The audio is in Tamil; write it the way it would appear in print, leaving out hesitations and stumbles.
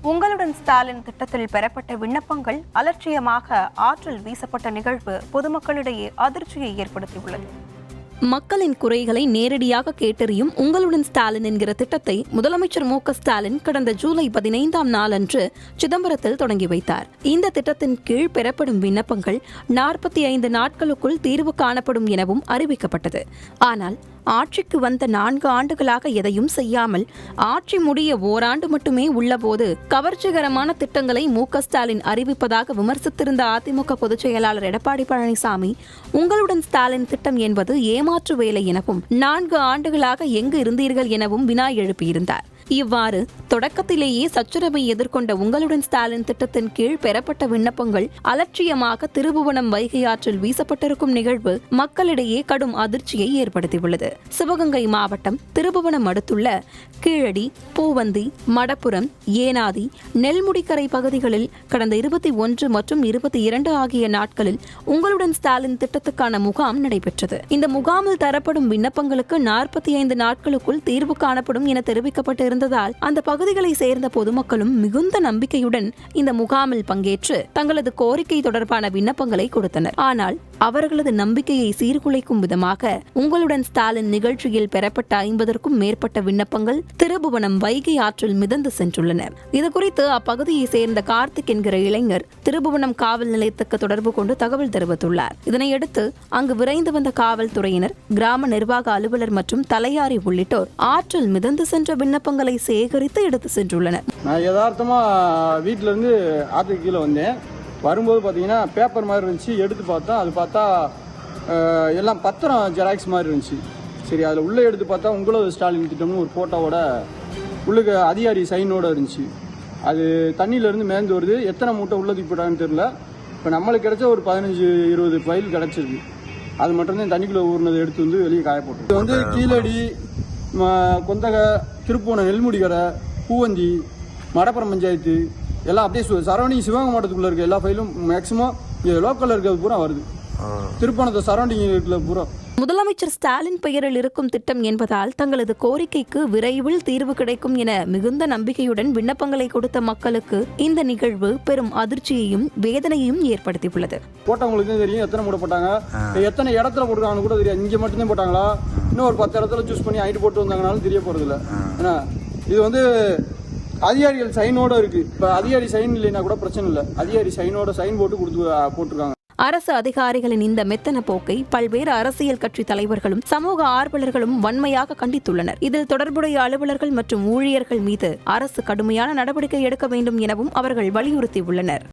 உங்களுடன் ஸ்டாலின் திட்டத்தில் பெறப்பட்ட விண்ணப்பங்கள் அலட்சியமாக ஆற்றில் வீசப்பட்ட நிகழ்வு பொதுமக்களிடையே அதிர்ச்சியை ஏற்படுத்தியுள்ளது. மக்களின் குறைகளை நேரடியாக கேட்டறியும் உங்களுடன் ஸ்டாலின் என்கிற திட்டத்தை முதலமைச்சர் மு.க.ஸ்டாலின் கடந்த ஜூலை 15ஆம் நாளன்று சிதம்பரத்தில் தொடங்கி வைத்தார். இந்த திட்டத்தின் கீழ் பெறப்படும் விண்ணப்பங்கள் 45 நாட்களுக்குள் தீர்வு காணப்படும் எனவும் அறிவிக்கப்பட்டது. ஆனால் ஆட்சிக்கு வந்த 4 ஆண்டுகளாக எதையும் செய்யாமல் ஆட்சி முடிய ஓராண்டு மட்டுமே உள்ளபோது கவர்ச்சிகரமான திட்டங்களை மு.க.ஸ்டாலின் அறிவிப்பதாக விமர்சித்திருந்த அதிமுக பொதுச் செயலாளர் எடப்பாடி பழனிசாமி உங்களுடன் ஸ்டாலின் திட்டம் என்பது ஏமாற்று வேலை எனவும் 4 ஆண்டுகளாக எங்கு இருந்தீர்கள் எனவும் வினா எழுப்பியிருந்தார். இவ்வாறு தொடக்கத்திலேயே சச்சரவை எதிர்கொண்ட உங்களுடன் ஸ்டாலின் திட்டத்தின் கீழ் பெறப்பட்ட விண்ணப்பங்கள் அலட்சியமாக திருபுவனம் வைகை ஆற்றில் வீசப்பட்டிருக்கும் நிகழ்வு மக்களிடையே கடும் அதிர்ச்சியை ஏற்படுத்தியுள்ளது. சிவகங்கை மாவட்டம் திருபுவனம் அடுத்துள்ள கீழடி, பூவந்தி, மடப்புரம், ஏனாதி, நெல்முடிக்கரை பகுதிகளில் கடந்த 21 மற்றும் 22 ஆகிய நாட்களில் உங்களுடன் ஸ்டாலின் திட்டத்துக்கான முகாம் நடைபெற்றது. இந்த முகாமில் தரப்படும் விண்ணப்பங்களுக்கு 45 நாட்களுக்குள் தீர்வு காணப்படும் என தெரிவிக்கப்பட்டிருந்ததால் அந்த பகுதிகளை சேர்ந்த பொதுமக்களும் மிகுந்த நம்பிக்கையுடன் இந்த முகாமில் பங்கேற்று தங்களது கோரிக்கை தொடர்பான விண்ணப்பங்களை கொடுத்தனர். ஆனால் அவர்களது நம்பிக்கையை சீர்குலைக்கும் விதமாக உங்களுடன் ஸ்டாலின் நிகழ்ச்சியில் பெறப்பட்ட 50க்கும் மேற்பட்ட விண்ணப்பங்கள் திருபுவனம் வைகை ஆற்றில் மிதந்து சென்றுள்ளன. இதுகுறித்து அப்பகுதியை சேர்ந்த கார்த்திக் என்கிற இளைஞர் திருபுவனம் காவல் நிலையத்துக்கு தொடர்பு கொண்டு தகவல் தெரிவித்துள்ளார். இதனையடுத்து அங்கு விரைந்து வந்த காவல்துறையினர், கிராம நிர்வாக அலுவலர் மற்றும் தலையாரி உள்ளிட்டோர் ஆற்றில் மிதந்து சென்ற விண்ணப்பங்களை சேகரித்து எடுத்து சென்றுள்ளனர். நான் யதார்த்தமா வீட்டுல இருந்து ஆற்றுக்கு கீழே வந்தேன். வரும்போது பார்த்தீங்கன்னா பேப்பர் மாதிரி இருந்துச்சு. எடுத்து பார்த்தா அது பார்த்தா எல்லாம் பத்திரம் ஜெராக்ஸ் மாதிரி இருந்துச்சு. சரி, அதில் உள்ளே எடுத்து பார்த்தா உங்களோட ஸ்டாலின் திட்டம்னு ஒரு ஃபோட்டோவோட உள்ளுக்கு அதிகாரி சைனோட இருந்துச்சு. அது தண்ணியிலேருந்து மேந்து வருது. எத்தனை மூட்டை உள்ள தூக்கி போட்டாங்கன்னு தெரியல. இப்போ நம்மளுக்கு கிடைச்ச ஒரு 15-20 ஃபைல் கிடச்சிருக்கு. அது மட்டும்தான் தண்ணிக்குள்ளே ஊறினதை எடுத்து வந்து வெளியே காய போட்டு. இது வந்து கீழடி, கொந்தகை, திருப்பூணம், நெல்முடிக்கரை, பூவந்தி, மடப்புறம் பஞ்சாயத்து எல்லாம் அப்படியே சரௌண்டிங் சிவகங்கை மாவட்டத்துக்குள்ள இருக்க எல்லா ஃபைலும் மேக்சிமம் லோக்கல்ல இருக்கிறது பூரா வருது. திருப்பணத்தை சரௌண்டிங் இருக்கிற பூரா. முதலமைச்சர் ஸ்டாலின் பெயரில் இருக்கும் திட்டம் என்பதால் தங்களது கோரிக்கைக்கு விரைவில் தீர்வு கிடைக்கும் என மிகுந்த நம்பிக்கையுடன் விண்ணப்பங்களை கொடுத்த மக்களுக்கு இந்த நிகழ்வு பெரும் அதிர்ச்சியையும் வேதனையையும் ஏற்படுத்தியுள்ளது. போட்டவங்களுக்கு தெரியும் எத்தனை மூட போட்டாங்க, எத்தனை இடத்துல போட்டுருக்காங்கன்னு கூட தெரியாது. இங்கே மட்டும்தான் போட்டாங்களா, இன்னும் ஒரு 10 இடத்துல சூஸ் பண்ணி ஐட்டு போட்டு வந்தாங்கனாலும் தெரிய போறது இல்லை. ஏன்னா இது வந்து அதிகாரிகள் சைனோட இருக்கு. இப்ப அதிகாரி சைன் இல்லைன்னா கூட பிரச்சனை இல்லை. அதிகாரி சைனோட சைன் போட்டு போட்டிருக்காங்க. அரசு அதிகாரிகளின் இந்த மெத்தன போக்கை பல்வேறு அரசியல் கட்சி தலைவர்களும் சமூக ஆர்வலர்களும் வன்மையாக கண்டித்துள்ளனர். இதில் தொடர்புடைய அலுவலர்கள் மற்றும் ஊழியர்கள் மீது அரசு கடுமையான நடவடிக்கை எடுக்க வேண்டும் எனவும் அவர்கள் வலியுறுத்தியுள்ளனர்.